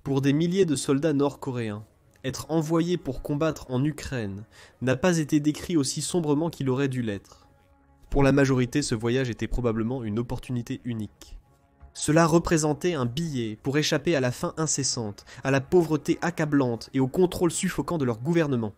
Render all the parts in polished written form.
Pour des milliers de soldats nord-coréens, être envoyés pour combattre en Ukraine n'a pas été décrit aussi sombrement qu'il aurait dû l'être. Pour la majorité, ce voyage était probablement une opportunité unique. Cela représentait un billet pour échapper à la faim incessante, à la pauvreté accablante et au contrôle suffocant de leur gouvernement.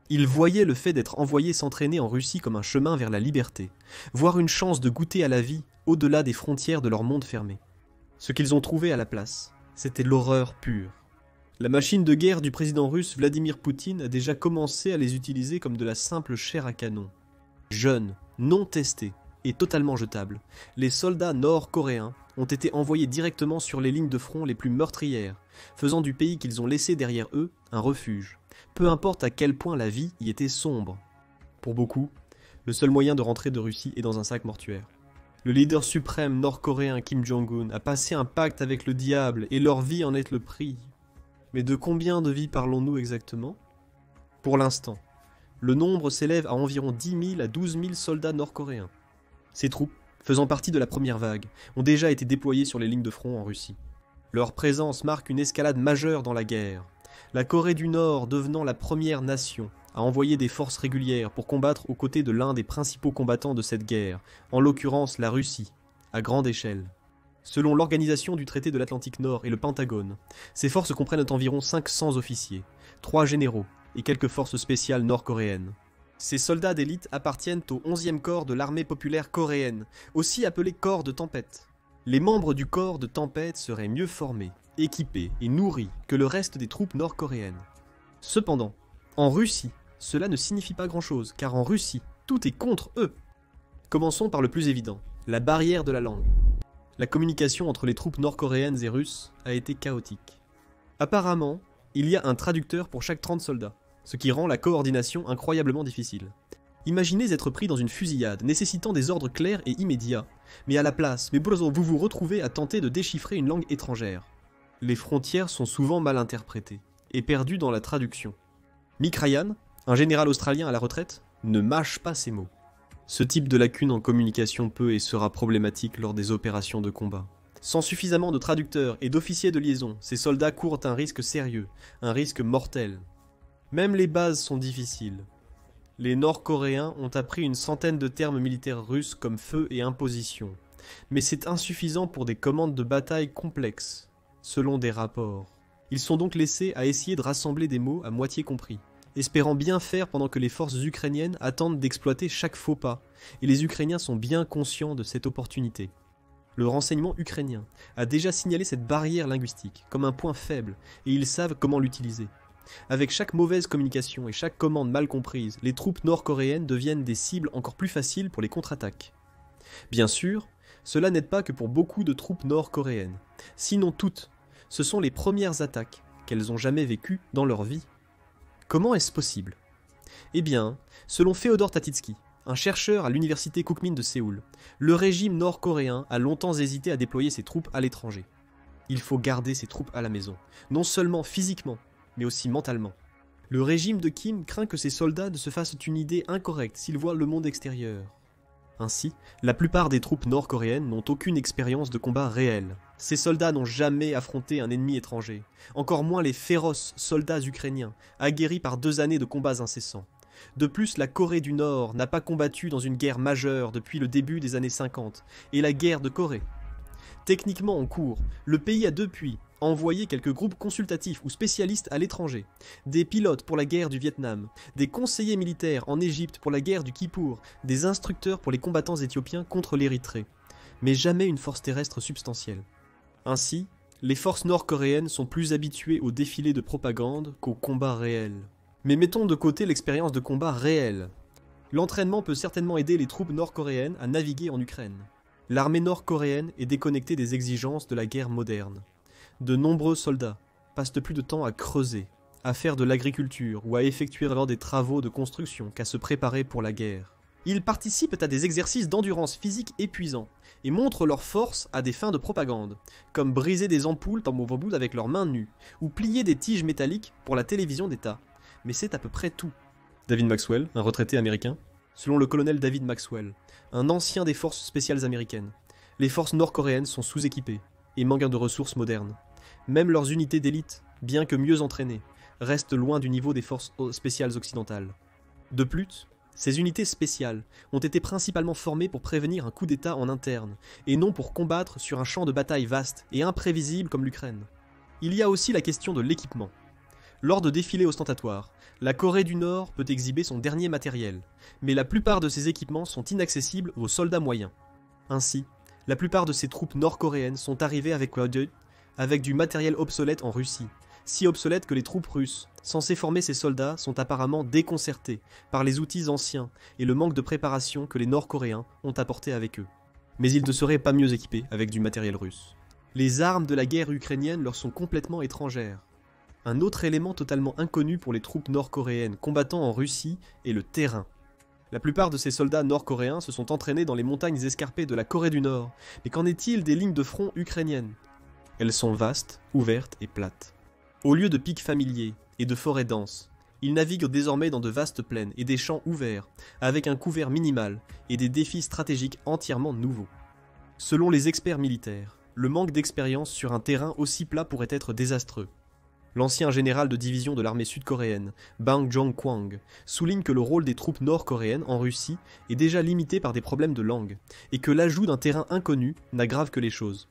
Ils voyaient le fait d'être envoyés s'entraîner en Russie comme un chemin vers la liberté, voire une chance de goûter à la vie au-delà des frontières de leur monde fermé. Ce qu'ils ont trouvé à la place, c'était l'horreur pure. La machine de guerre du président russe Vladimir Poutine a déjà commencé à les utiliser comme de la simple chair à canon. Jeunes, non testés et totalement jetables, les soldats nord-coréens ont été envoyés directement sur les lignes de front les plus meurtrières, faisant du pays qu'ils ont laissé derrière eux un refuge, peu importe à quel point la vie y était sombre. Pour beaucoup, le seul moyen de rentrer de Russie est dans un sac mortuaire. Le leader suprême nord-coréen Kim Jong-un a passé un pacte avec le diable et leur vie en est le prix. Mais de combien de vies parlons-nous exactement? Pour l'instant, le nombre s'élève à environ 10 000 à 12 000 soldats nord-coréens. Ces troupes, faisant partie de la première vague, ont déjà été déployées sur les lignes de front en Russie. Leur présence marque une escalade majeure dans la guerre, la Corée du Nord devenant la première nation à envoyer des forces régulières pour combattre aux côtés de l'un des principaux combattants de cette guerre, en l'occurrence la Russie, à grande échelle. Selon l'Organisation du traité de l'Atlantique Nord et le Pentagone, ces forces comprennent environ 500 officiers, 3 généraux et quelques forces spéciales nord-coréennes. Ces soldats d'élite appartiennent au 11e corps de l'armée populaire coréenne, aussi appelé corps de tempête. Les membres du corps de tempête seraient mieux formés, équipés et nourris que le reste des troupes nord-coréennes. Cependant, en Russie, cela ne signifie pas grand-chose, car en Russie, tout est contre eux. Commençons par le plus évident, la barrière de la langue. La communication entre les troupes nord-coréennes et russes a été chaotique. Apparemment, il y a un traducteur pour chaque 30 soldats, ce qui rend la coordination incroyablement difficile. Imaginez être pris dans une fusillade nécessitant des ordres clairs et immédiats, mais à la place, vous vous retrouvez à tenter de déchiffrer une langue étrangère. Les frontières sont souvent mal interprétées et perdues dans la traduction. Mick Ryan, un général australien à la retraite, ne mâche pas ses mots. Ce type de lacune en communication peut et sera problématique lors des opérations de combat. Sans suffisamment de traducteurs et d'officiers de liaison, ces soldats courent un risque sérieux, un risque mortel. Même les bases sont difficiles. Les Nord-Coréens ont appris une centaine de termes militaires russes comme feu et imposition, mais c'est insuffisant pour des commandes de bataille complexes, selon des rapports. Ils sont donc laissés à essayer de rassembler des mots à moitié compris, espérant bien faire pendant que les forces ukrainiennes attendent d'exploiter chaque faux pas, et les Ukrainiens sont bien conscients de cette opportunité. Le renseignement ukrainien a déjà signalé cette barrière linguistique comme un point faible, et ils savent comment l'utiliser. Avec chaque mauvaise communication et chaque commande mal comprise, les troupes nord-coréennes deviennent des cibles encore plus faciles pour les contre-attaques. Bien sûr, cela n'aide pas que pour beaucoup de troupes nord-coréennes. Sinon toutes, ce sont les premières attaques qu'elles ont jamais vécues dans leur vie. Comment est-ce possible? Eh bien, selon Féodor Tatitsky, un chercheur à l'université Kookmin de Séoul, le régime nord-coréen a longtemps hésité à déployer ses troupes à l'étranger. Il faut garder ses troupes à la maison, non seulement physiquement, mais aussi mentalement. Le régime de Kim craint que ses soldats ne se fassent une idée incorrecte s'ils voient le monde extérieur. Ainsi, la plupart des troupes nord-coréennes n'ont aucune expérience de combat réel. Ces soldats n'ont jamais affronté un ennemi étranger, encore moins les féroces soldats ukrainiens, aguerris par 2 années de combats incessants. De plus, la Corée du Nord n'a pas combattu dans une guerre majeure depuis le début des années 50, et la guerre de Corée. Techniquement en cours, le pays a depuis envoyé quelques groupes consultatifs ou spécialistes à l'étranger, des pilotes pour la guerre du Vietnam, des conseillers militaires en Égypte pour la guerre du Kippour, des instructeurs pour les combattants éthiopiens contre l'Érythrée, mais jamais une force terrestre substantielle. Ainsi, les forces nord-coréennes sont plus habituées aux défilés de propagande qu'aux combats réels. Mais mettons de côté l'expérience de combat réel. L'entraînement peut certainement aider les troupes nord-coréennes à naviguer en Ukraine. L'armée nord-coréenne est déconnectée des exigences de la guerre moderne. De nombreux soldats passent plus de temps à creuser, à faire de l'agriculture ou à effectuer alors des travaux de construction qu'à se préparer pour la guerre. Ils participent à des exercices d'endurance physique épuisants et montrent leur force à des fins de propagande, comme briser des ampoules avec leurs mains nues ou plier des tiges métalliques pour la télévision d'État. Mais c'est à peu près tout. David Maxwell, un retraité américain, selon le colonel David Maxwell, un ancien des forces spéciales américaines, les forces nord-coréennes sont sous-équipées et manquent de ressources modernes. Même leurs unités d'élite, bien que mieux entraînées, restent loin du niveau des forces spéciales occidentales. De plus, ces unités spéciales ont été principalement formées pour prévenir un coup d'État en interne, et non pour combattre sur un champ de bataille vaste et imprévisible comme l'Ukraine. Il y a aussi la question de l'équipement. Lors de défilés ostentatoires, la Corée du Nord peut exhiber son dernier matériel, mais la plupart de ces équipements sont inaccessibles aux soldats moyens. Ainsi, la plupart de ces troupes nord-coréennes sont arrivées avec du matériel obsolète en Russie, si obsolète que les troupes russes, censées former ces soldats, sont apparemment déconcertées par les outils anciens et le manque de préparation que les Nord-Coréens ont apporté avec eux. Mais ils ne seraient pas mieux équipés avec du matériel russe. Les armes de la guerre ukrainienne leur sont complètement étrangères. Un autre élément totalement inconnu pour les troupes nord-coréennes combattant en Russie est le terrain. La plupart de ces soldats nord-coréens se sont entraînés dans les montagnes escarpées de la Corée du Nord, mais qu'en est-il des lignes de front ukrainiennes? Elles sont vastes, ouvertes et plates. Au lieu de pics familiers et de forêts denses, ils naviguent désormais dans de vastes plaines et des champs ouverts, avec un couvert minimal et des défis stratégiques entièrement nouveaux. Selon les experts militaires, le manque d'expérience sur un terrain aussi plat pourrait être désastreux. L'ancien général de division de l'armée sud-coréenne, Bang Jong-kwang, souligne que le rôle des troupes nord-coréennes en Russie est déjà limité par des problèmes de langue, et que l'ajout d'un terrain inconnu n'aggrave que les choses.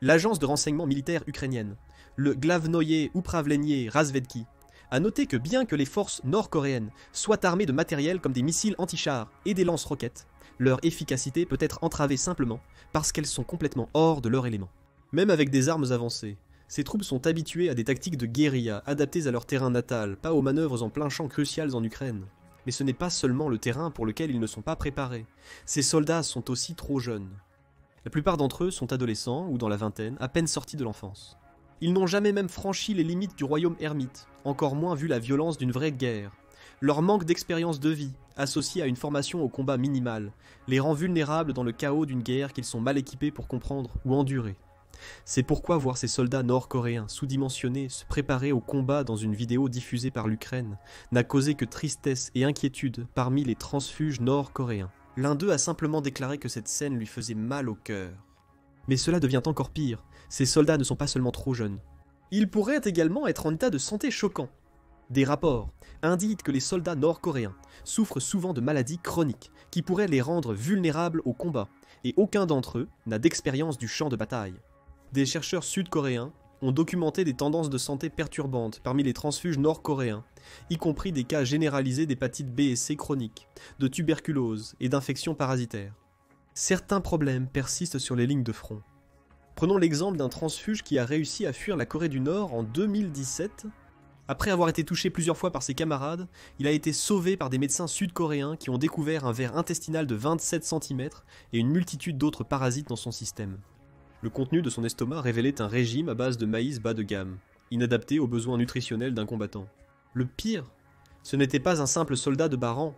L'agence de renseignement militaire ukrainienne, le Glavnoye Upravlenie Razvedki, a noté que bien que les forces nord-coréennes soient armées de matériel comme des missiles anti-chars et des lance-roquettes, leur efficacité peut être entravée simplement parce qu'elles sont complètement hors de leur élément. Même avec des armes avancées, ces troupes sont habituées à des tactiques de guérilla adaptées à leur terrain natal, pas aux manœuvres en plein champ cruciales en Ukraine. Mais ce n'est pas seulement le terrain pour lequel ils ne sont pas préparés. Ces soldats sont aussi trop jeunes. La plupart d'entre eux sont adolescents ou dans la vingtaine, à peine sortis de l'enfance. Ils n'ont jamais même franchi les limites du royaume ermite, encore moins vu la violence d'une vraie guerre. Leur manque d'expérience de vie, associé à une formation au combat minimale, les rend vulnérables dans le chaos d'une guerre qu'ils sont mal équipés pour comprendre ou endurer. C'est pourquoi voir ces soldats nord-coréens sous-dimensionnés se préparer au combat dans une vidéo diffusée par l'Ukraine n'a causé que tristesse et inquiétude parmi les transfuges nord-coréens. L'un d'eux a simplement déclaré que cette scène lui faisait mal au cœur. Mais cela devient encore pire, ces soldats ne sont pas seulement trop jeunes. Ils pourraient également être en état de santé choquant. Des rapports indiquent que les soldats nord-coréens souffrent souvent de maladies chroniques qui pourraient les rendre vulnérables au combat, et aucun d'entre eux n'a d'expérience du champ de bataille. Des chercheurs sud-coréens ont documenté des tendances de santé perturbantes parmi les transfuges nord-coréens, y compris des cas généralisés d'hépatite B et C chronique, de tuberculose et d'infections parasitaires. Certains problèmes persistent sur les lignes de front. Prenons l'exemple d'un transfuge qui a réussi à fuir la Corée du Nord en 2017. Après avoir été touché plusieurs fois par ses camarades, il a été sauvé par des médecins sud-coréens qui ont découvert un ver intestinal de 27 cm et une multitude d'autres parasites dans son système. Le contenu de son estomac révélait un régime à base de maïs bas de gamme, inadapté aux besoins nutritionnels d'un combattant. Le pire, ce n'était pas un simple soldat de bas rang,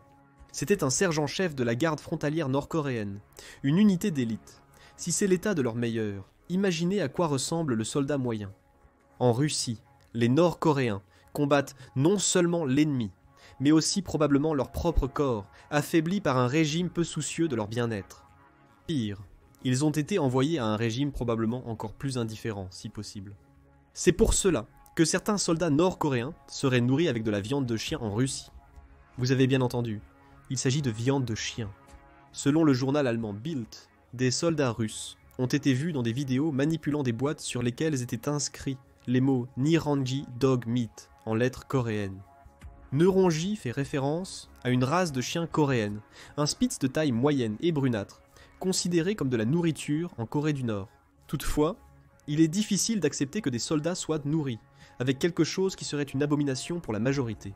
c'était un sergent-chef de la garde frontalière nord-coréenne, une unité d'élite. Si c'est l'état de leur meilleur, imaginez à quoi ressemble le soldat moyen. En Russie, les Nord-Coréens combattent non seulement l'ennemi, mais aussi probablement leur propre corps, affaibli par un régime peu soucieux de leur bien-être. Pire, ils ont été envoyés à un régime probablement encore plus indifférent, si possible. C'est pour cela que certains soldats nord-coréens seraient nourris avec de la viande de chien en Russie. Vous avez bien entendu, il s'agit de viande de chien. Selon le journal allemand Bild, des soldats russes ont été vus dans des vidéos manipulant des boîtes sur lesquelles étaient inscrits les mots Niranji Dog Meat en lettres coréennes. Neuronji fait référence à une race de chiens coréenne, un spitz de taille moyenne et brunâtre, considéré comme de la nourriture en Corée du Nord. Toutefois, il est difficile d'accepter que des soldats soient nourris, avec quelque chose qui serait une abomination pour la majorité,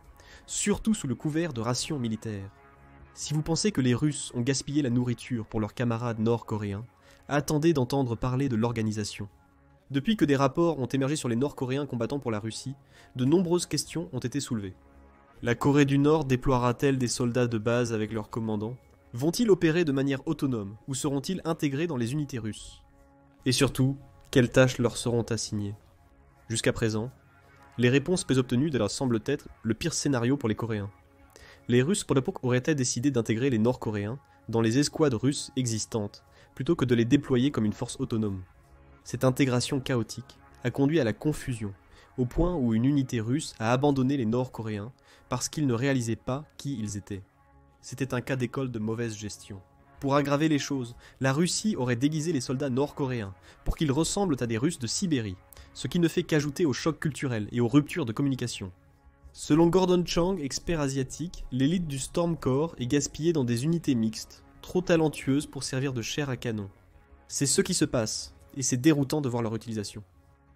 surtout sous le couvert de rations militaires. Si vous pensez que les Russes ont gaspillé la nourriture pour leurs camarades nord-coréens, attendez d'entendre parler de l'organisation. Depuis que des rapports ont émergé sur les Nord-Coréens combattant pour la Russie, de nombreuses questions ont été soulevées. La Corée du Nord déploiera-t-elle des soldats de base avec leurs commandants ? Vont-ils opérer de manière autonome ou seront-ils intégrés dans les unités russes ? Et surtout, quelles tâches leur seront assignées ? Jusqu'à présent, les réponses peu obtenues semblent être le pire scénario pour les Coréens. Les Russes pour l'époque auraient-ils décidé d'intégrer les Nord-Coréens dans les escouades russes existantes, plutôt que de les déployer comme une force autonome ? Cette intégration chaotique a conduit à la confusion, au point où une unité russe a abandonné les Nord-Coréens parce qu'ils ne réalisaient pas qui ils étaient. C'était un cas d'école de mauvaise gestion. Pour aggraver les choses, la Russie aurait déguisé les soldats nord-coréens pour qu'ils ressemblent à des Russes de Sibérie, ce qui ne fait qu'ajouter au choc culturel et aux ruptures de communication. Selon Gordon Chang, expert asiatique, l'élite du Storm Corps est gaspillée dans des unités mixtes, trop talentueuses pour servir de chair à canon. C'est ce qui se passe, et c'est déroutant de voir leur utilisation.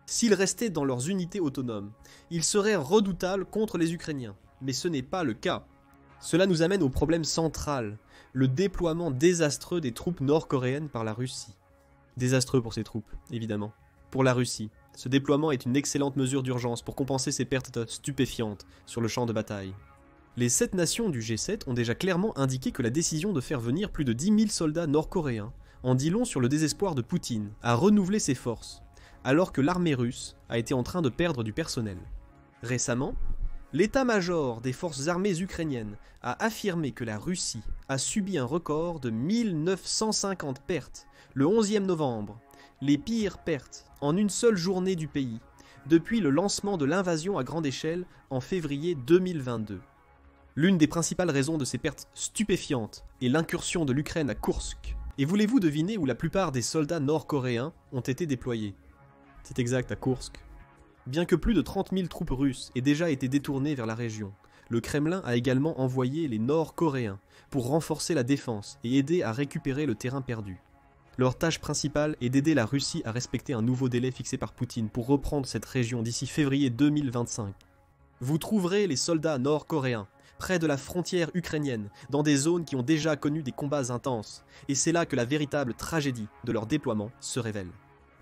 S'ils restaient dans leurs unités autonomes, ils seraient redoutables contre les Ukrainiens, mais ce n'est pas le cas. Cela nous amène au problème central, le déploiement désastreux des troupes nord-coréennes par la Russie. Désastreux pour ces troupes, évidemment. Pour la Russie, ce déploiement est une excellente mesure d'urgence pour compenser ces pertes stupéfiantes sur le champ de bataille. Les 7 nations du G7 ont déjà clairement indiqué que la décision de faire venir plus de 10 000 soldats nord-coréens en dit long sur le désespoir de Poutine à renouveler ses forces, alors que l'armée russe a été en train de perdre du personnel. Récemment, l'état-major des forces armées ukrainiennes a affirmé que la Russie a subi un record de 1950 pertes le 11e novembre, les pires pertes en une seule journée du pays, depuis le lancement de l'invasion à grande échelle en février 2022. L'une des principales raisons de ces pertes stupéfiantes est l'incursion de l'Ukraine à Koursk. Et voulez-vous deviner où la plupart des soldats nord-coréens ont été déployés? C'est exact, à Koursk. Bien que plus de 30 000 troupes russes aient déjà été détournées vers la région, le Kremlin a également envoyé les Nord-Coréens pour renforcer la défense et aider à récupérer le terrain perdu. Leur tâche principale est d'aider la Russie à respecter un nouveau délai fixé par Poutine pour reprendre cette région d'ici février 2025. Vous trouverez les soldats nord-coréens près de la frontière ukrainienne, dans des zones qui ont déjà connu des combats intenses, et c'est là que la véritable tragédie de leur déploiement se révèle.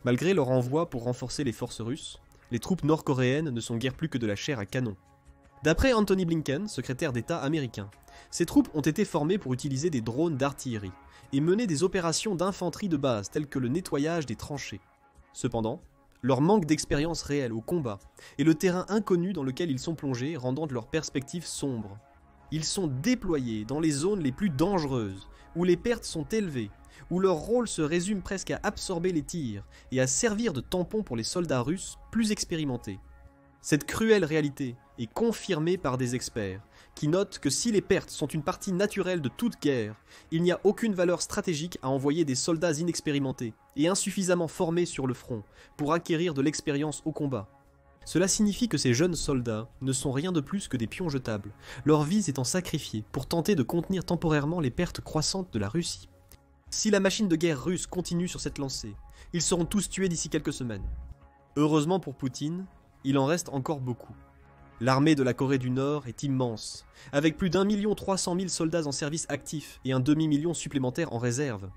Malgré leur envoi pour renforcer les forces russes, les troupes nord-coréennes ne sont guère plus que de la chair à canon. D'après Anthony Blinken, secrétaire d'État américain, ces troupes ont été formées pour utiliser des drones d'artillerie et mener des opérations d'infanterie de base telles que le nettoyage des tranchées. Cependant, leur manque d'expérience réelle au combat et le terrain inconnu dans lequel ils sont plongés rendant leurs perspectives sombres. Ils sont déployés dans les zones les plus dangereuses, où les pertes sont élevées, où leur rôle se résume presque à absorber les tirs et à servir de tampon pour les soldats russes plus expérimentés. Cette cruelle réalité est confirmée par des experts, qui notent que si les pertes sont une partie naturelle de toute guerre, il n'y a aucune valeur stratégique à envoyer des soldats inexpérimentés et insuffisamment formés sur le front pour acquérir de l'expérience au combat. Cela signifie que ces jeunes soldats ne sont rien de plus que des pions jetables, leur vie étant sacrifiée pour tenter de contenir temporairement les pertes croissantes de la Russie. Si la machine de guerre russe continue sur cette lancée, ils seront tous tués d'ici quelques semaines. Heureusement pour Poutine, il en reste encore beaucoup. L'armée de la Corée du Nord est immense, avec plus d'1 300 000 soldats en service actif et un demi-million supplémentaires en réserve.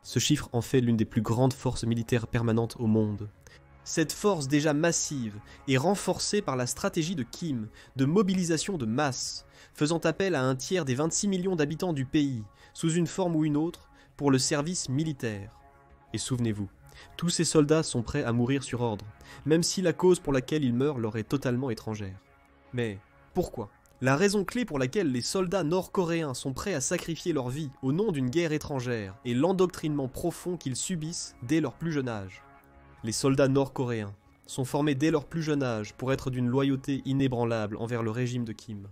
Ce chiffre en fait l'une des plus grandes forces militaires permanentes au monde. Cette force déjà massive est renforcée par la stratégie de Kim de mobilisation de masse, faisant appel à un tiers des 26 millions d'habitants du pays, sous une forme ou une autre, pour le service militaire. Et souvenez-vous, tous ces soldats sont prêts à mourir sur ordre, même si la cause pour laquelle ils meurent leur est totalement étrangère. Mais pourquoi ? La raison clé pour laquelle les soldats nord-coréens sont prêts à sacrifier leur vie au nom d'une guerre étrangère est l'endoctrinement profond qu'ils subissent dès leur plus jeune âge. Les soldats nord-coréens sont formés dès leur plus jeune âge pour être d'une loyauté inébranlable envers le régime de Kim.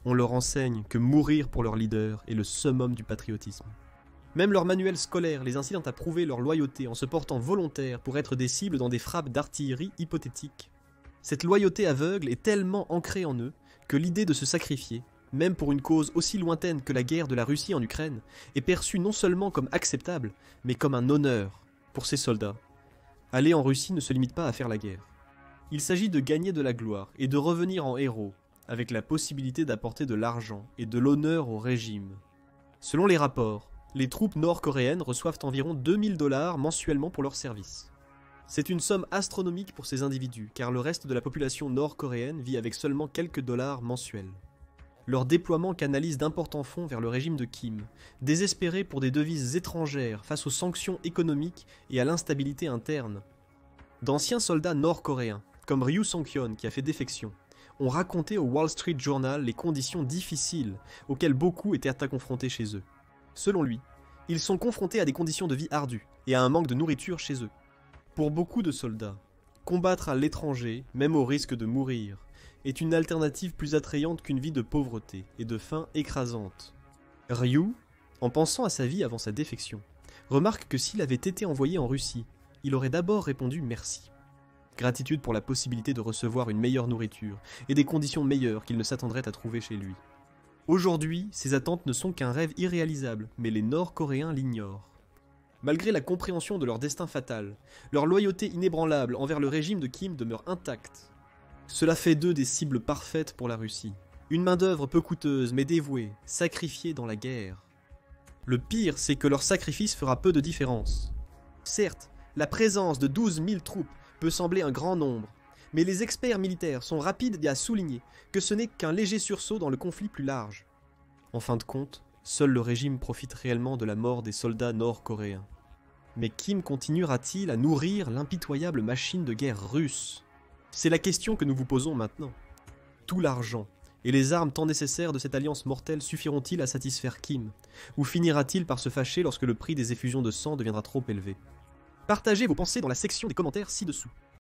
On leur enseigne que mourir pour leur leader est le summum du patriotisme. Même leur manuel scolaire les incite à prouver leur loyauté en se portant volontaires pour être des cibles dans des frappes d'artillerie hypothétiques. Cette loyauté aveugle est tellement ancrée en eux que l'idée de se sacrifier, même pour une cause aussi lointaine que la guerre de la Russie en Ukraine, est perçue non seulement comme acceptable, mais comme un honneur pour ces soldats. Aller en Russie ne se limite pas à faire la guerre. Il s'agit de gagner de la gloire et de revenir en héros, avec la possibilité d'apporter de l'argent et de l'honneur au régime. Selon les rapports, les troupes nord-coréennes reçoivent environ 2 000 $ mensuellement pour leur service. C'est une somme astronomique pour ces individus, car le reste de la population nord-coréenne vit avec seulement quelques dollars mensuels. Leur déploiement canalise d'importants fonds vers le régime de Kim, désespéré pour des devises étrangères face aux sanctions économiques et à l'instabilité interne. D'anciens soldats nord-coréens, comme Ryu Song-hyun qui a fait défection, ont raconté au Wall Street Journal les conditions difficiles auxquelles beaucoup étaient confrontés chez eux. Selon lui, ils sont confrontés à des conditions de vie ardues et à un manque de nourriture chez eux. Pour beaucoup de soldats, Combattre à l'étranger, même au risque de mourir, est une alternative plus attrayante qu'une vie de pauvreté et de faim écrasante. Ryu, en pensant à sa vie avant sa défection, remarque que s'il avait été envoyé en Russie, il aurait d'abord répondu merci. Gratitude pour la possibilité de recevoir une meilleure nourriture et des conditions meilleures qu'il ne s'attendrait à trouver chez lui. Aujourd'hui, ces attentes ne sont qu'un rêve irréalisable, mais les Nord-Coréens l'ignorent. Malgré la compréhension de leur destin fatal, leur loyauté inébranlable envers le régime de Kim demeure intacte. Cela fait d'eux des cibles parfaites pour la Russie. Une main-d'œuvre peu coûteuse mais dévouée, sacrifiée dans la guerre. Le pire, c'est que leur sacrifice fera peu de différence. Certes, la présence de 12 000 troupes peut sembler un grand nombre, mais les experts militaires sont rapides à souligner que ce n'est qu'un léger sursaut dans le conflit plus large. En fin de compte, seul le régime profite réellement de la mort des soldats nord-coréens. Mais Kim continuera-t-il à nourrir l'impitoyable machine de guerre russe? C'est la question que nous vous posons maintenant. Tout l'argent et les armes tant nécessaires de cette alliance mortelle suffiront-ils à satisfaire Kim? Ou finira-t-il par se fâcher lorsque le prix des effusions de sang deviendra trop élevé? Partagez vos pensées dans la section des commentaires ci-dessous.